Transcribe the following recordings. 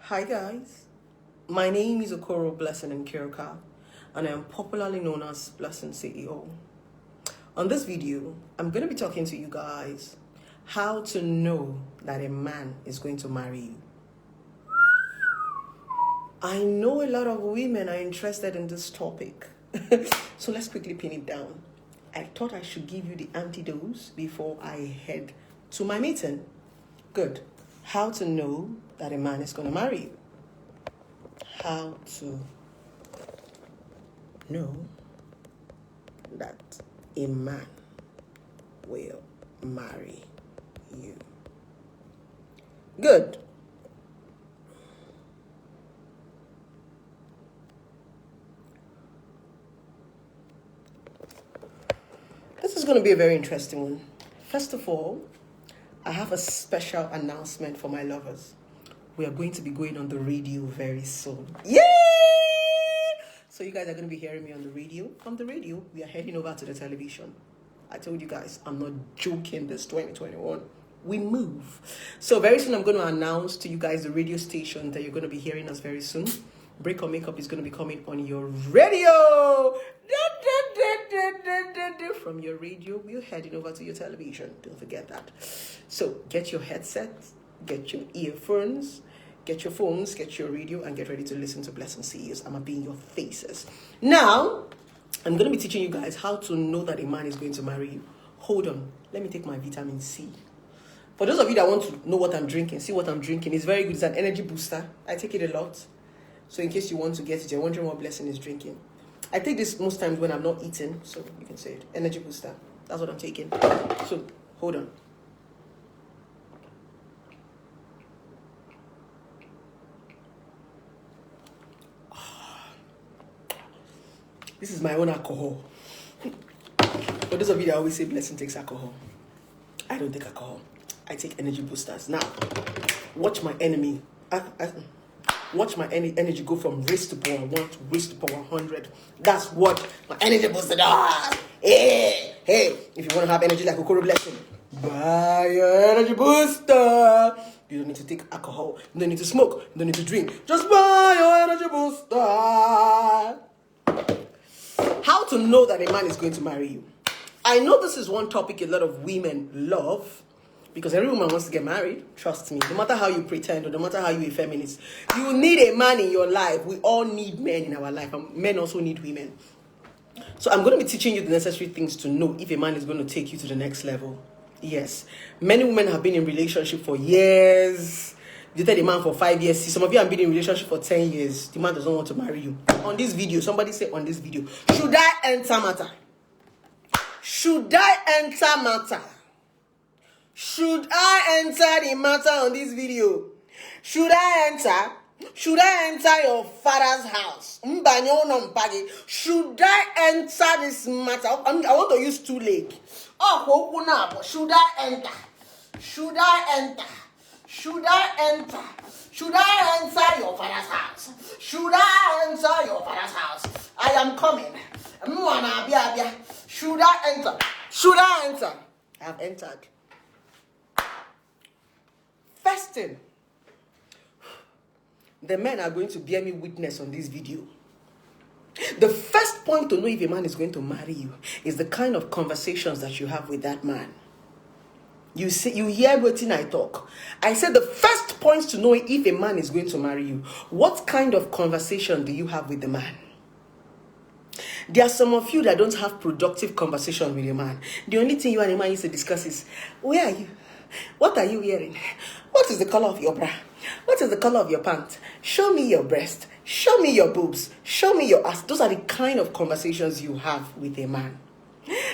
Hi guys, my name is Okoro Blessing Nkiruka and I am popularly known as Blessing CEO. On this video, I'm going to be talking to you guys how to know that a man is going to marry you. I know a lot of women are interested in this topic, so let's quickly pin it down. I thought I should give you the antidote before I head to my meeting. Good. How to know that a man is going to marry you. How to know that a man will marry you. Good. This is going to be a very interesting one. First of all, I have a special announcement for my lovers. We are going to be going on the radio very soon. Yay! So you guys are going to be hearing me on the radio. From the radio, we are heading over to the television. I told you guys, I'm not joking this 2021. We move. So very soon I'm going to announce to you guys the radio station that you're going to be hearing us very soon. Break or Makeup is going to be coming on your radio. From your radio, we're heading over to your television. Don't forget that. So get your headsets, get your earphones, get your phones, get your radio, and get ready to listen to Blessing CEOs. I'm going to be in your faces. Now, I'm going to be teaching you guys how to know that a man is going to marry you. Hold on. Let me take my vitamin C. For those of you that want to know what I'm drinking, see what I'm drinking. It's very good. It's an energy booster. I take it a lot. So in case you want to get it, you're wondering what Blessing is drinking. I take this most times when I'm not eating. So you can say it. Energy booster. That's what I'm taking. So, hold on. This is my own alcohol. For those of you that always say Blessing takes alcohol, I don't take alcohol. I take energy boosters. Now, watch my enemy. Watch my energy go from race to power 1 to race to power 100. That's what my energy booster does. Hey, if you want to have energy like Okoro Blessing, buy your energy booster. You don't need to take alcohol. You don't need to smoke. You don't need to drink. Just buy your energy booster. How to know that a man is going to marry you? I know this is one topic a lot of women love because every woman wants to get married. Trust me. No matter how you pretend or no matter how you a feminist, you need a man in your life. We all need men in our life. And men also need women. So I'm going to be teaching you the necessary things to know if a man is going to take you to the next level. Yes. Many women have been in relationship for years. You dated a man for 5 years. See, some of you have been in relationship for 10 years. The man doesn't want to marry you. On this video, somebody say on this video, should I enter matter? Should I enter matter? Should I enter the matter on this video? Should I enter? Should I enter your father's house? Should I enter this matter? I want to use 2 legs. Should I enter? Should I enter? Should I enter? Should I enter your father's house? Should I enter your father's house? I am coming. Should I enter? Should I enter? I have entered. First thing, the men are going to bear me witness on this video. The first point to know if a man is going to marry you is the kind of conversations that you have with that man. You hear what I talk. I said the first point to know if a man is going to marry you, what kind of conversation do you have with the man? There are some of you that don't have productive conversation with a man. The only thing you and a man used to discuss is, where are you? What are you wearing? What is the color of your bra? What is the color of your pants? Show me your breast. Show me your boobs. Show me your ass. Those are the kind of conversations you have with a man.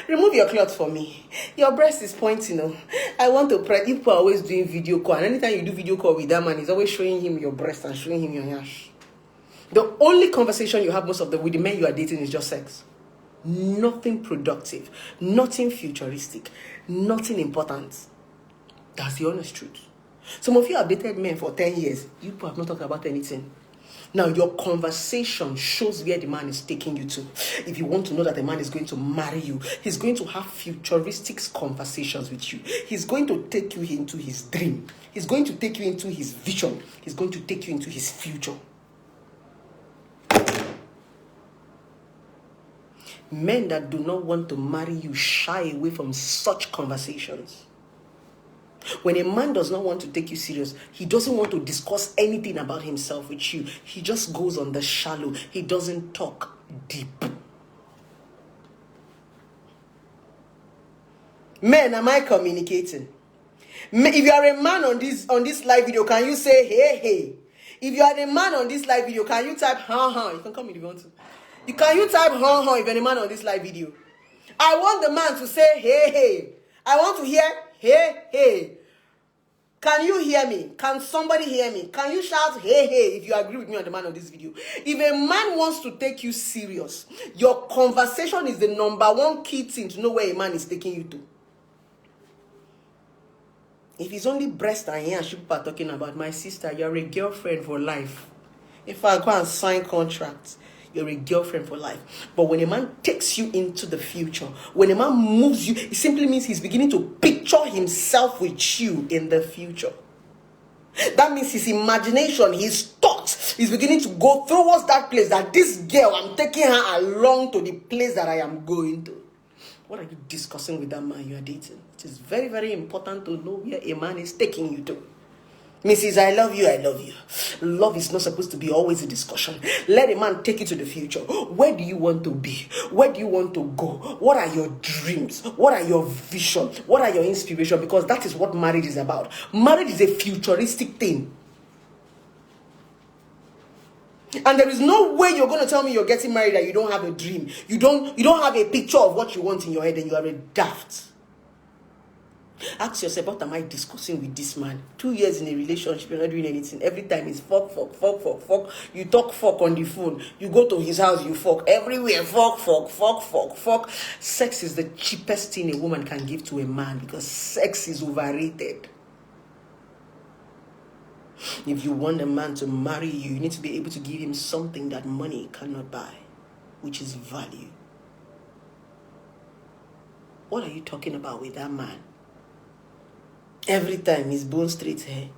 Remove your clothes for me. Your breast is pointing. I want to pray. People are always doing video call. And anytime you do video call with that man, he's always showing him your breast and showing him your ass. The only conversation you have with the men you are dating is just sex. Nothing productive. Nothing futuristic. Nothing important. That's the honest truth. Some of you have dated men for 10 years. You have not talked about anything. Now, your conversation shows where the man is taking you to. If you want to know that the man is going to marry you, he's going to have futuristic conversations with you. He's going to take you into his dream. He's going to take you into his vision. He's is going to take you into his future. Men that do not want to marry you shy away from such conversations. When a man does not want to take you serious, he doesn't want to discuss anything about himself with you. He just goes on the shallow. He doesn't talk deep. Men, am I communicating? If you are a man on this live video, can you say hey hey? If you are a man on this live video, can you type ha? You can come in if you want to. Can you type ha if you're a man on this live video? I want the man to say hey hey. I want to hear hey hey. Can you hear me? Can somebody hear me? Can you shout hey hey if you agree with me on the man on this video? If a man wants to take you serious, your conversation is the number one key thing to know where a man is taking you to. If it's only breast and hair people are talking about, my sister, you're a girlfriend for life. If I go and sign contracts, you're a girlfriend for life. But when a man takes you into the future, when a man moves you, it simply means he's beginning to picture himself with you in the future. That means his imagination, his thoughts, is beginning to go towards that place, that this girl, I'm taking her along to the place that I am going to. What are you discussing with that man you are dating? It is very, very important to know where a man is taking you to. Mrs. I love you, I love you. Love is not supposed to be always a discussion. Let a man take you to the future. Where do you want to be? Where do you want to go? What are your dreams? What are your visions? What are your inspirations? Because that is what marriage is about. Marriage is a futuristic thing. And there is no way you're going to tell me you're getting married that you don't have a dream. You don't have a picture of what you want in your head, and you are a daft. Ask yourself, what am I discussing with this man? 2 years in a relationship, you're not doing anything. Every time it's fuck. You talk fuck on the phone. You go to his house, you fuck. Everywhere, fuck. Sex is the cheapest thing a woman can give to a man, because sex is overrated. If you want a man to marry you, you need to be able to give him something that money cannot buy, which is value. What are you talking about with that man? Every time he's bone straight hair.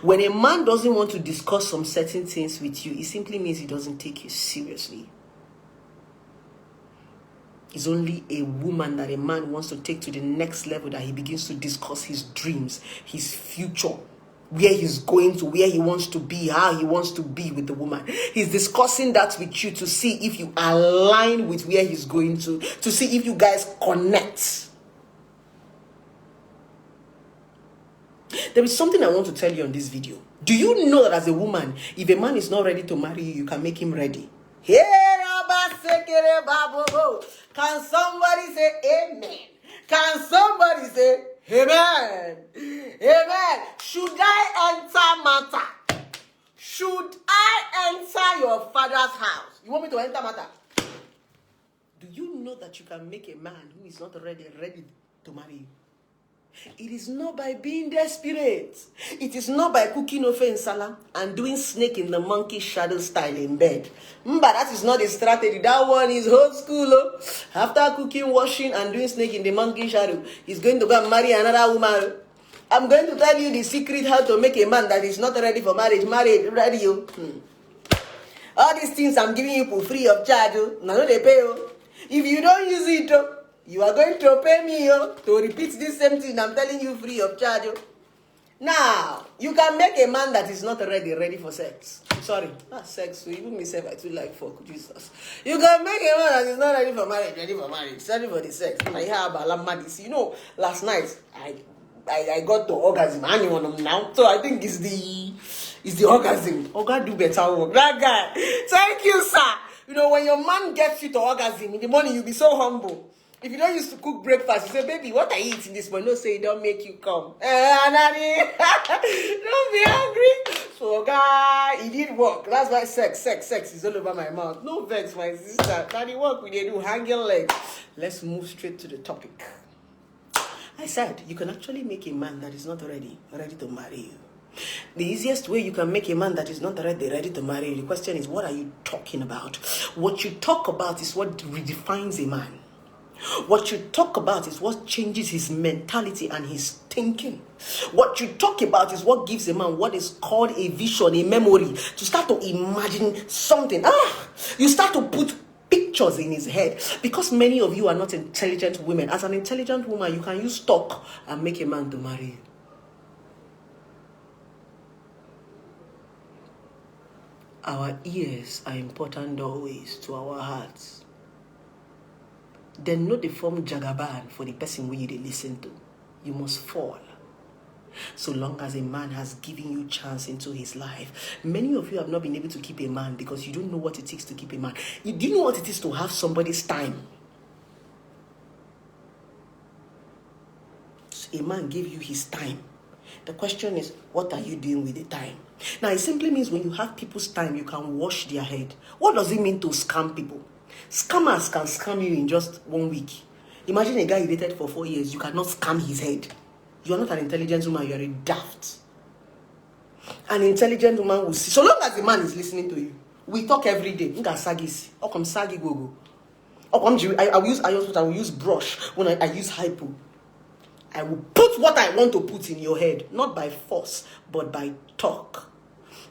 When a man doesn't want to discuss some certain things with you, it simply means he doesn't take you seriously. It's only a woman that a man wants to take to the next level that he begins to discuss his dreams, his future, where he's going to, where he wants to be, how he wants to be with the woman. He's discussing that with you to see if you align with where he's going to see if you guys connect. There is something I want to tell you on this video. Do you know that as a woman, if a man is not ready to marry you, you can make him ready? Can somebody say amen? Can somebody say amen? Amen. Should I enter matter? Should I enter your father's house? You want me to enter matter? Do you know that you can make a man who is not ready to marry you? It is not by being desperate. It is not by cooking ofe and salam and doing snake in the monkey shadow style in bed. But that is not a strategy. That one is old school. Oh. After cooking, washing, and doing snake in the monkey shadow, he's going to go and marry another woman. I'm going to tell you the secret how to make a man that is not ready for marriage ready. Oh. All these things I'm giving you for free of charge. Oh. Now they pay. Oh. If you don't use it, oh, you are going to pay me to repeat this same thing I'm telling you free of charge. Now, you can make a man that is not ready for sex. Sorry, not sex. So even myself, I too like fuck Jesus. You can make a man that is not ready for marriage, ready for the sex. I have a madness. You know, last night I got to orgasm. I don't know now, so I think it's the orgasm. Oh God, do better work. That guy. Thank you, sir. You know, when your man gets you to orgasm in the morning, you'll be so humble. If you don't used to cook breakfast, you say, baby, what are you eating this morning? No, say it don't make you come. Don't be angry. So, guy, it did work. That's why sex is all over my mouth. No vex, my sister. Can you work with you? Do hang your legs. Let's move straight to the topic. I said, you can actually make a man that is not ready to marry you. The easiest way you can make a man that is not ready to marry you, the question is, what are you talking about? What you talk about is what redefines a man. What you talk about is what changes his mentality and his thinking. What you talk about is what gives a man what is called a vision, a memory, to start to imagine something. You start to put pictures in his head, because many of you are not intelligent women. As an intelligent woman, you can use talk and make a man to marry you. Our ears are important doorways to our hearts. Then no they form jagaban for the person where you listen to. You must fall. So long as a man has given you chance into his life. Many of you have not been able to keep a man because you don't know what it takes to keep a man. Do you know what it is to have somebody's time? A man gave you his time. The question is, what are you doing with the time? Now, it simply means when you have people's time, you can wash their head. What does it mean to scam people? Scammers can scam you in just 1 week. Imagine a guy you dated for 4 years. You cannot scam his head. You are not an intelligent woman. You are a daft. An intelligent woman will see. So long as the man is listening to you, we talk every day. I will use brush when I use hypo. I will put what I want to put in your head, not by force, but by talk.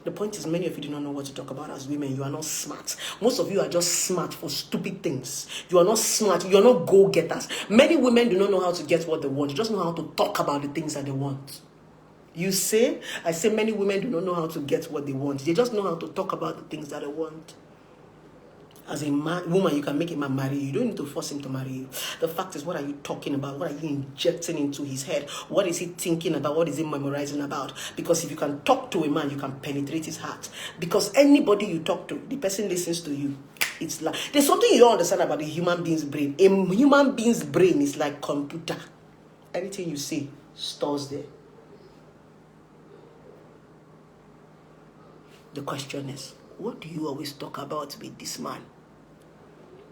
The point is, many of you do not know what to talk about as women. You are not smart. Most of you are just smart for stupid things. You are not smart. You are not go-getters. Many women do not know how to get what they want. You just know how to talk about the things that they want. I say many women do not know how to get what they want. They just know how to talk about the things that they want. As a woman, you can make a man marry you. You don't need to force him to marry you. The fact is, what are you talking about? What are you injecting into his head? What is he thinking about? What is he memorizing about? Because if you can talk to a man, you can penetrate his heart. Because anybody you talk to, the person listens to you. It's like, there's something you don't understand about the human being's brain. A human being's brain is like computer. Anything you say stores there. The question is, what do you always talk about with this man?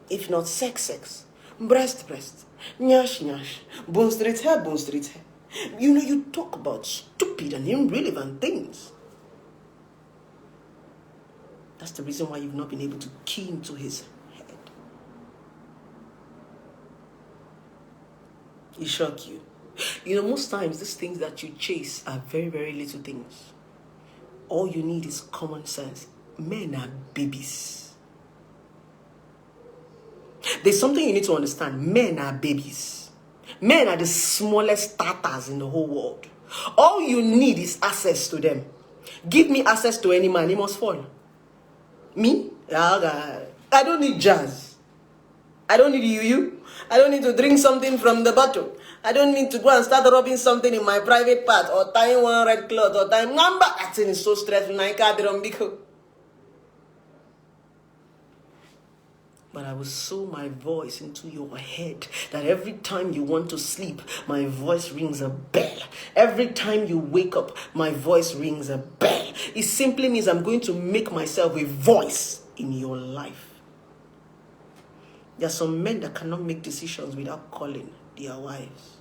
If not sex, breast, nyash, bone straight hair. You talk about stupid and irrelevant things. That's the reason why you've not been able to key into his head. He shock you. Most times these things that you chase are very, very little things. All you need is common sense. Men are babies. There's something you need to understand. Men are babies. Men are the smallest starters in the whole world. All you need is access to them. Give me access to any man, he must fall. Me? I don't need jazz. I don't need you. I don't need to drink something from the bottle. I don't need to go and start rubbing something in my private part or tying one red cloth or tying number. That thing is so stressful. But I will sow my voice into your head that every time you want to sleep, my voice rings a bell. Every time you wake up, my voice rings a bell. It simply means I'm going to make myself a voice in your life. There are some men that cannot make decisions without calling their wives.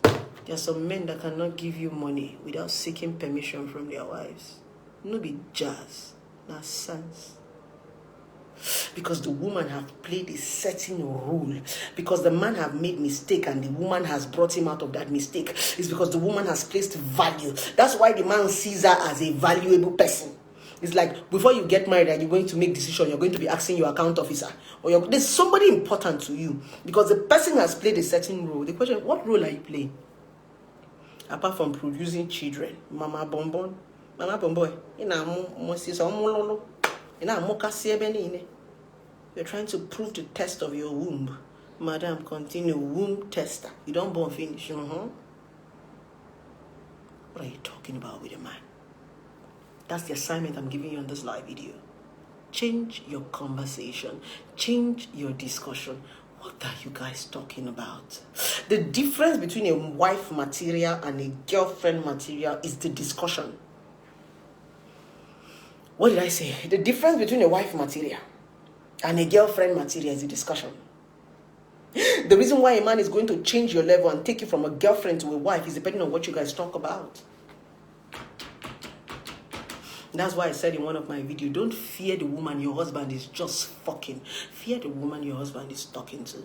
There are some men that cannot give you money without seeking permission from their wives. No be jazz, that's sense. Because the woman has played a certain role. Because the man have made mistake and the woman has brought him out of that mistake. It's because the woman has placed value. That's why the man sees her as a valuable person. It's like before you get married and you're going to make decision, you're going to be asking your account officer. Or there's somebody important to you. Because the person has played a certain role. The question, what role are you playing? Apart from producing children. Mama bonbon. Mama bonboy. You're trying to prove the test of your womb. Madam, continue. Womb tester. You don't born finish. What are you talking about with a man? That's the assignment I'm giving you on this live video. Change your conversation. Change your discussion. What are you guys talking about? The difference between a wife material and a girlfriend material is the discussion. What did I say? The difference between a wife material and a girlfriend material is a discussion. The reason why a man is going to change your level and take you from a girlfriend to a wife is depending on what you guys talk about. That's why I said in one of my videos, don't fear the woman your husband is just fucking. Fear the woman your husband is talking to.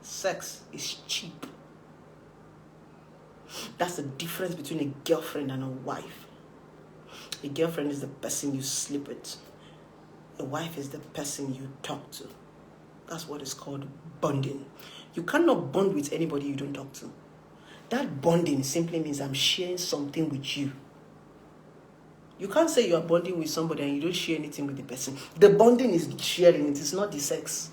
Sex is cheap. That's the difference between a girlfriend and a wife. A girlfriend is the person you sleep with. A wife is the person you talk to. That's what is called bonding. You cannot bond with anybody you don't talk to. That bonding simply means I'm sharing something with you. You can't say you are bonding with somebody and you don't share anything with the person. The bonding is sharing, it is not the sex.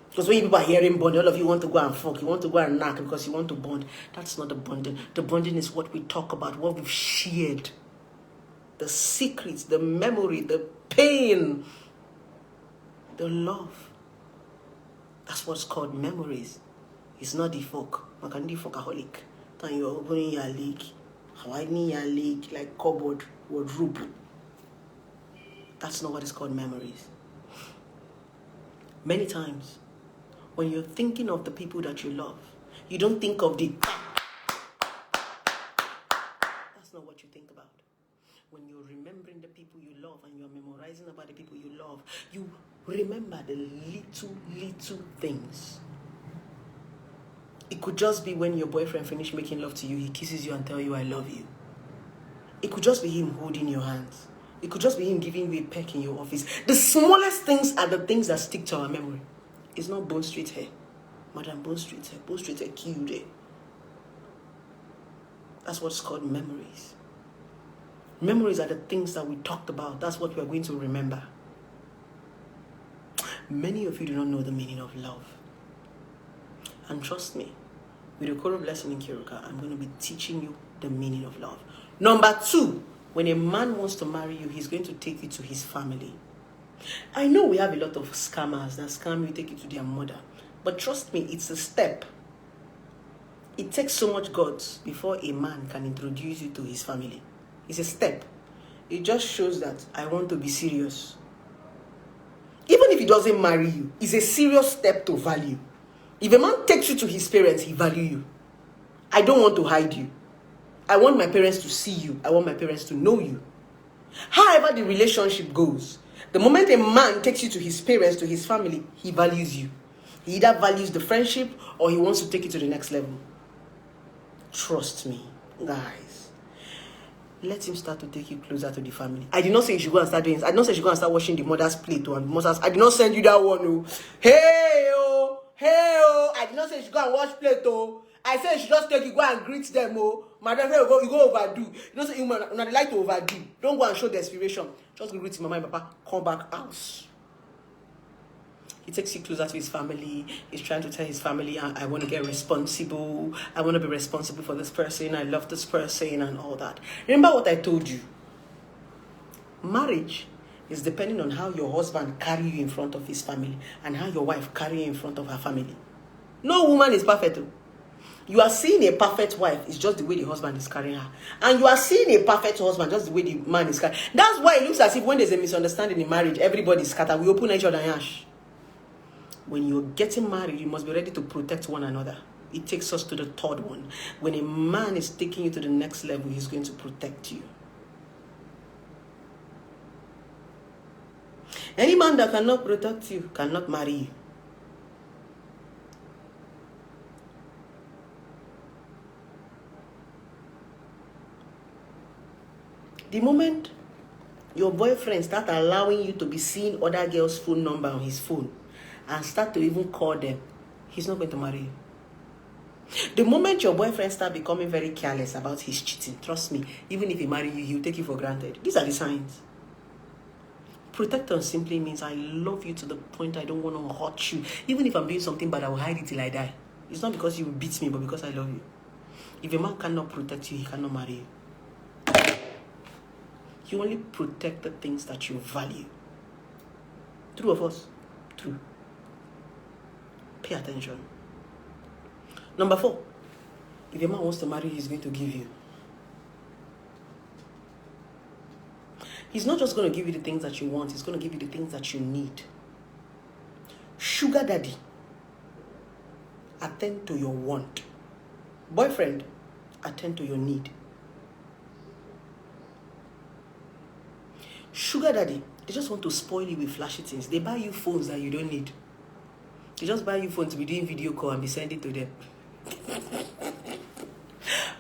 Because when people are hearing bond, all of you want to go and fuck, you want to go and knock because you want to bond. That's not the bonding. The bonding is what we talk about, what we've shared. The secrets, the memory, the pain, the love. That's what's called memories. It's not the fuck. Man can be fuckaholic. Then you're opening your leg, widening your leg like cupboard, wardrobe. That's not what is called memories. Many times, when you're thinking of the people that you love, you don't think of the... That's not what you think about. When you're remembering the people you love and you're memorizing about the people you love, you remember the little things. It could just be when your boyfriend finished making love to you, he kisses you and tells you, I love you. It could just be him holding your hands. It could just be him giving you a peck in your office. The smallest things are the things that stick to our memory. It's not Bone Street hair. Madam Bone Street hair. Bone Street hair killed it. That's what's called memories. Memories are the things that we talked about. That's what we're going to remember. Many of you do not know the meaning of love. And trust me, with the Koro Blessing in Kiruka, I'm going to be teaching you the meaning of love. Number 2, when a man wants to marry you, he's going to take you to his family. I know we have a lot of scammers that scam you, take you to their mother. But trust me, it's a step. It takes so much guts before a man can introduce you to his family. It's a step. It just shows that I want to be serious. Even if he doesn't marry you, it's a serious step to value. If a man takes you to his parents, he values you. I don't want to hide you. I want my parents to see you. I want my parents to know you. However the relationship goes, the moment a man takes you to his parents, to his family, he values you. He either values the friendship or he wants to take you to the next level. Trust me, guys. Let him start to take you closer to the family. I did not say you should go and start doing this. I did not say you should go and start washing the mother's plate and mother's. I did not send you that one. Oh. Hey, I did not say you should go and wash plate. Oh. I said you should just take you, go and greet them. Oh. Madam, you go overdo. You don't say you like to overdo. Don't go and show desperation. Just go greet mama and papa. Come back house. He takes you closer to his family. He's trying to tell his family, I want to get responsible. I want to be responsible for this person. I love this person and all that. Remember what I told you. Marriage is depending on how your husband carry you in front of his family and how your wife carry you in front of her family. No woman is perfect. You are seeing a perfect wife. It's just the way the husband is carrying her. And you are seeing a perfect husband just the way the man is carrying. That's why it looks as if when there's a misunderstanding in marriage, everybody is scattered. We open each other in ash. When you're getting married, you must be ready to protect one another. It takes us to the third one. When a man is taking you to the next level, he's going to protect you. Any man that cannot protect you cannot marry you. The moment your boyfriend starts allowing you to be seeing other girls' phone number on his phone and start to even call them, he's not going to marry you. The moment your boyfriend starts becoming very careless about his cheating, trust me, even if he marries you, he'll take you for granted. These are the signs. Protector simply means I love you to the point I don't want to hurt you. Even if I'm doing something bad, I will hide it till I die. It's not because you will beat me, but because I love you. If a man cannot protect you, he cannot marry you. You only protect the things that you value. True of us? True. Pay attention. Number 4. If a man wants to marry you, he's going to give you. He's not just going to give you the things that you want. He's going to give you the things that you need. Sugar daddy. Attend to your want. Boyfriend. Attend to your need. Sugar daddy, they just want to spoil you with flashy things. They buy you phones that you don't need. They just buy you phones to be doing video call and be sending to them.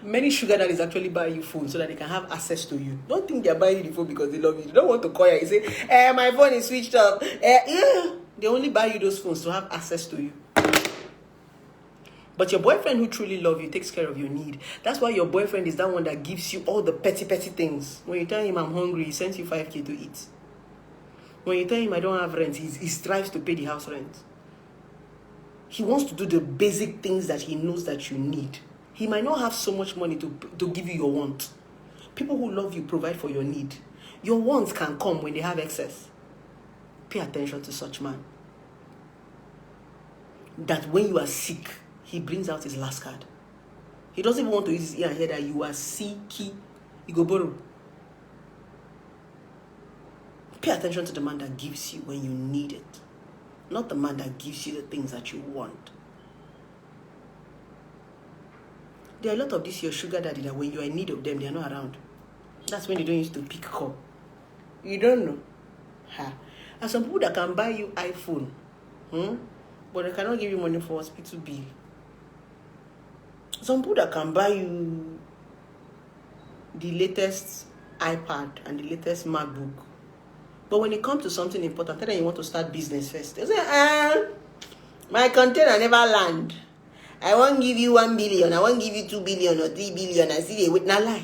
Many sugar daddies actually buy you phones so that they can have access to you. Don't think they're buying you the phone because they love you. They don't want to call you and say, my phone is switched off. Yeah. They only buy you those phones to have access to you. But your boyfriend who truly loves you takes care of your need. That's why your boyfriend is that one that gives you all the petty things. When you tell him I'm hungry, he sends you 5K to eat. When you tell him I don't have rent, he strives to pay the house rent. He wants to do the basic things that he knows that you need. He might not have so much money to give you your want. People who love you provide for your need. Your wants can come when they have excess. Pay attention to such man. That when you are sick, he brings out his last card. He doesn't even want to use his ear and hear that you are sick. You go borrow. Pay attention to the man that gives you when you need it. Not the man that gives you the things that you want. There are a lot of this your sugar daddy that when you are in need of them, they are not around. That's when they don't used to pick call. You don't know. And some people that can buy you iPhone, but they cannot give you money for hospital bill. Some people that can buy you the latest iPad and the latest MacBook. But when it comes to something important, then you want to start business first. They say, my container never land. I won't give you 1 billion. I won't give you 2 billion or 3 billion. I see they wait. Now lie.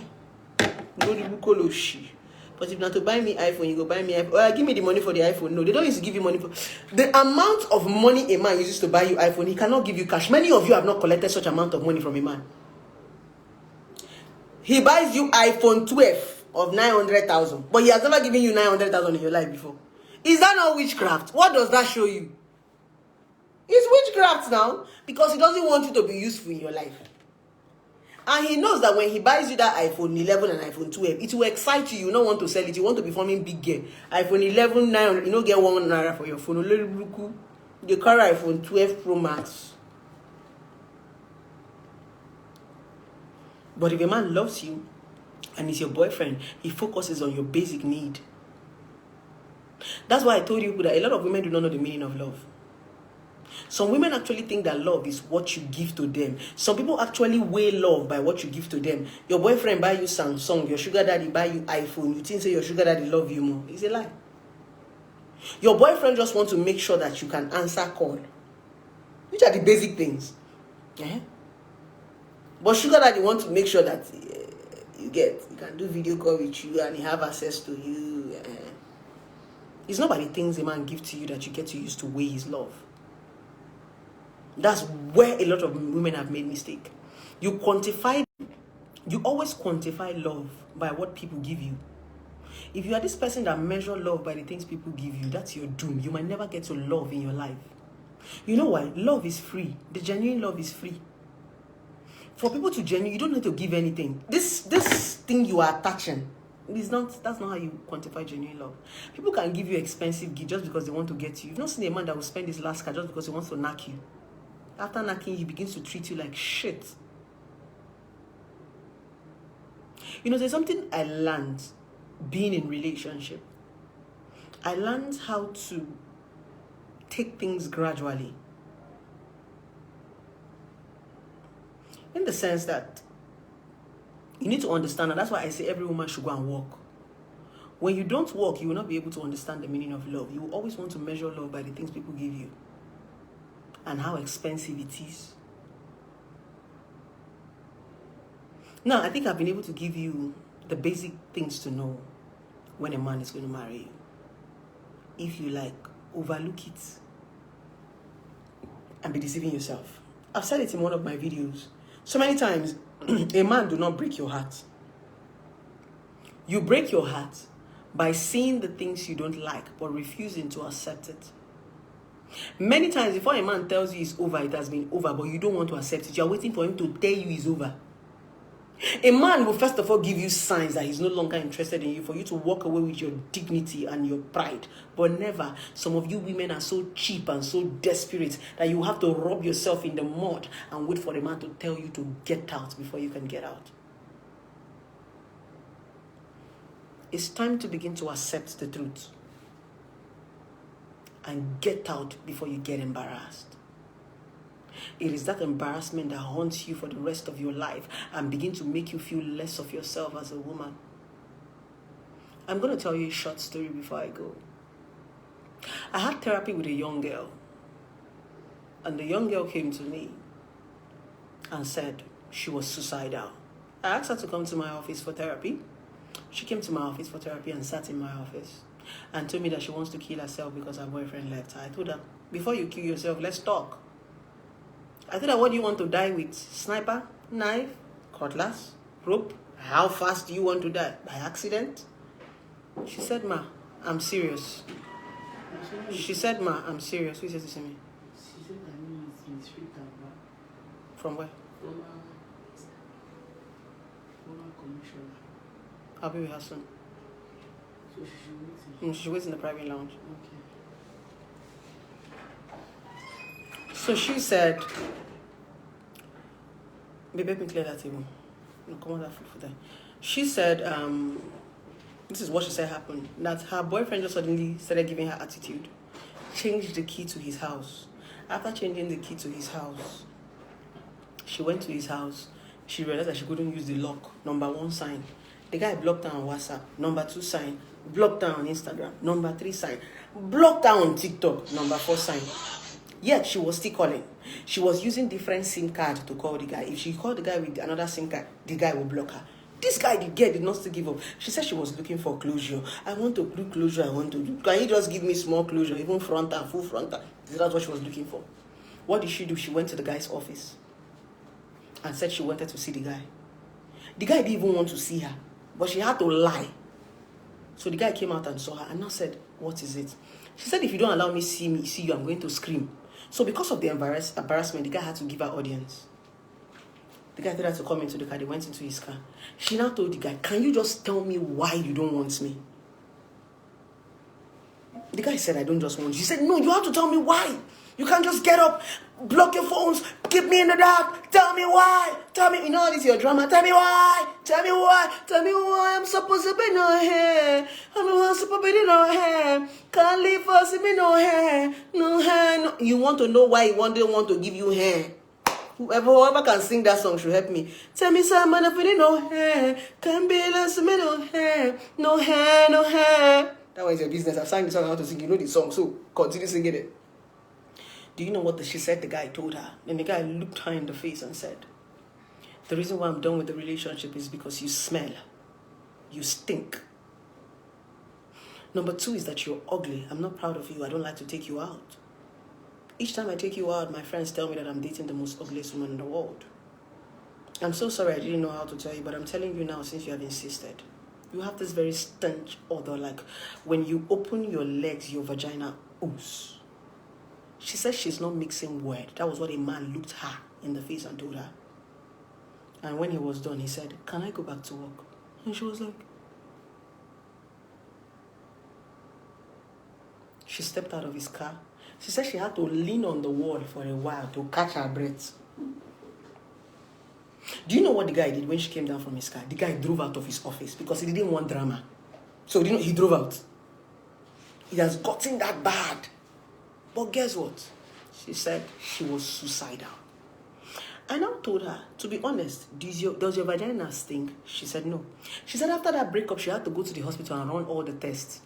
No, the book. But if not to buy me iPhone, you go buy me iPhone. Give me the money for the iPhone. No, they don't used to give you money for the amount of money a man uses to buy you iPhone. He cannot give you cash. Many of you have not collected such amount of money from a man. He buys you iPhone 12 of 900,000, but he has never given you 900,000 in your life before. Is that not witchcraft? What does that show you? It's witchcraft now because he doesn't want you to be useful in your life. And he knows that when he buys you that iPhone 11 and iPhone 12, it will excite you. You don't want to sell it. You want to be forming big game. iPhone 11, 900, you don't get 1 naira for your phone. You carry iPhone 12 Pro Max. But if a man loves you and is your boyfriend, he focuses on your basic need. That's why I told you that a lot of women do not know the meaning of love. Some women actually think that love is what you give to them. Some people actually weigh love by what you give to them. Your boyfriend buy you Samsung, your sugar daddy buy you iPhone. You think say your sugar daddy love you more. It's a lie. Your boyfriend just wants to make sure that you can answer call. Which are the basic things. But sugar daddy wants to make sure that you can do video call with you and he have access to you. It's not by the things a man gives to you that you get to use to weigh his love. That's where a lot of women have made mistake. You always quantify love by what people give you. If you are this person that measure love by the things people give you, that's your doom. You might never get to love in your life. You know why? Love is free. The genuine love is free. For people to genuine, you don't need to give anything. This thing you are attaching, that's not how you quantify genuine love. People can give you expensive gift just because they want to get you. You've not seen a man that will spend his last card just because he wants to knock you. After knocking you, he begins to treat you like shit. You know, there's something I learned being in relationship. I learned how to take things gradually. In the sense that you need to understand, and that's why I say every woman should go and walk. When you don't walk, you will not be able to understand the meaning of love. You will always want to measure love by the things people give you and how expensive it is. Now, I think I've been able to give you the basic things to know when a man is going to marry you. If you overlook it and be deceiving yourself. I've said it in one of my videos. So many times, a man do not break your heart. You break your heart by seeing the things you don't like, but refusing to accept it. Many times, before a man tells you it's over, it has been over, but you don't want to accept it. You're waiting for him to tell you it's over. A man will first of all give you signs that he's no longer interested in you for you to walk away with your dignity and your pride. But never. Some of you women are so cheap and so desperate that you have to rub yourself in the mud and wait for the man to tell you to get out before you can get out. It's time to begin to accept the truth and get out before you get embarrassed. It is that embarrassment that haunts you for the rest of your life and begin to make you feel less of yourself as a woman. I'm going to tell you a short story before I go. I had therapy with a young girl, and the young girl came to me and said she was suicidal. I asked her to come to my office for therapy. She came to my office for therapy and sat in my office and told me that she wants to kill herself because her boyfriend left her. I told her, before you kill yourself, let's talk. I told her, what do you want to die with? Sniper, knife, cutlass, rope? How fast do you want to die? By accident? She said, Ma, I'm serious. She said, Ma, I'm serious. Who says this to me? She said her name is Miss Rita. From where? Former commissioner. I'll be with her soon. So she should wait. She waits in the private lounge. Okay. So she said, baby, let me clear that table. No, come on, that food for that. She said, this is what she said happened, that her boyfriend just suddenly started giving her attitude, changed the key to his house. After changing the key to his house, she went to his house. She realized that she couldn't use the lock. Number 1 sign. The guy blocked her on WhatsApp. Number 2 sign. Blocked her on Instagram. Number 3 sign. Blocked her on TikTok. Number 4 sign. Yet she was still calling. She was using different SIM card to call the guy. If she called the guy with another SIM card, the guy will block her. This guy, the girl, did not still give up. She said she was looking for closure. I want to do closure. I want to do. Can you just give me small closure, even frontal, full frontal? That's what she was looking for. What did she do? She went to the guy's office and said she wanted to see the guy. The guy didn't even want to see her, but she had to lie. So the guy came out and saw her and now said, what is it? She said, if you don't allow me see you, I'm going to scream. So because of the embarrassment, the guy had to give her audience. The guy told her to come into the car. They went into his car. She now told the guy, can you just tell me why you don't want me? The guy said, I don't just want you. She said, no, you have to tell me why. You can't just get up, block your phones, keep me in the dark. Tell me why. Tell me, you know, this is your drama. Tell me why. Tell me why. Tell me why I'm supposed to be no hair. I'm not supposed to be no hair. Can't leave us in me no hair. No hair. No. You want to know why he didn't want to give you hair. Whoever can sing that song should help me. Tell me some man if you no hair. Can't be less me no hair. No hair, no hair. That was your business. I've sang the song, I want to sing. You know the song, so continue singing it. Do you know what she said the guy told her? And the guy looked her in the face and said, the reason why I'm done with the relationship is because you smell. You stink. Number 2 is that you're ugly. I'm not proud of you. I don't like to take you out. Each time I take you out, my friends tell me that I'm dating the most ugliest woman in the world. I'm so sorry I didn't know how to tell you, but I'm telling you now since you have insisted. You have this very stench odor, like when you open your legs, your vagina oozes. She said she's not mixing word. That was what a man looked her in the face and told her. And when he was done, he said, can I go back to work? And she was like, she stepped out of his car. She said she had to lean on the wall for a while to catch her breath. Do you know what the guy did when she came down from his car? The guy drove out of his office because he didn't want drama. So he drove out. It has gotten that bad. But guess what? She said she was suicidal. I now told her, to be honest, does your vagina stink? She said no. She said after that breakup, she had to go to the hospital and run all the tests.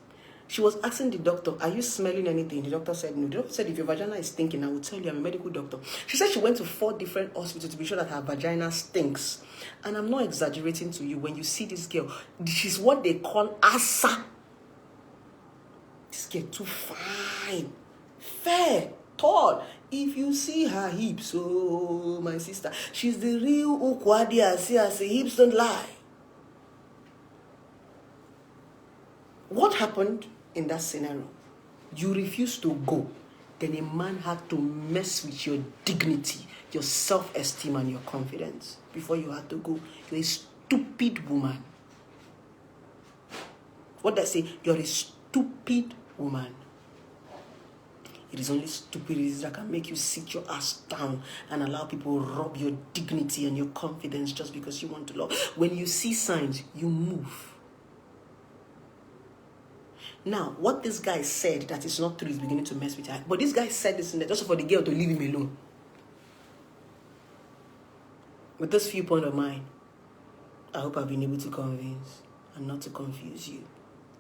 She was asking the doctor, are you smelling anything? The doctor said no. The doctor said, if your vagina is stinking, I will tell you, I'm a medical doctor. She said she went to 4 different hospitals to be sure that her vagina stinks. And I'm not exaggerating to you. When you see this girl, she's what they call asa. This girl too fine, fair, tall. If you see her hips, oh, my sister, she's the real Ukwadia. See her say, hips don't lie. What happened in that scenario? You refused to go. Then a man had to mess with your dignity, your self-esteem, and your confidence before you had to go. You're a stupid woman. What did I say? You're a stupid woman. It is only stupidity that can make you sit your ass down and allow people rob your dignity and your confidence just because you want to love. When you see signs, you move. Now, what this guy said that is not true is beginning to mess with her. But this guy said this in there just for the girl to leave him alone. With this viewpoint of mine, I hope I've been able to convince and not to confuse you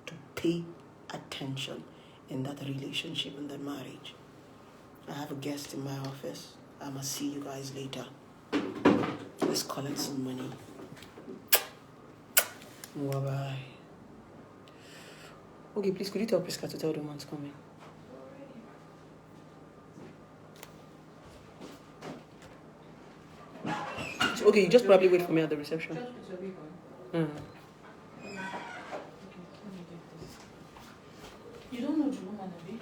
to pay attention in that relationship, in that marriage. I have a guest in my office. I must see you guys later. Let's collect some money. Bye-bye. Okay, please, could you tell Priska to tell the woman's coming? Okay, you just probably wait for me at the reception. Just put your wig on. Mm. Okay, let me get this. You don't know the woman, Abi?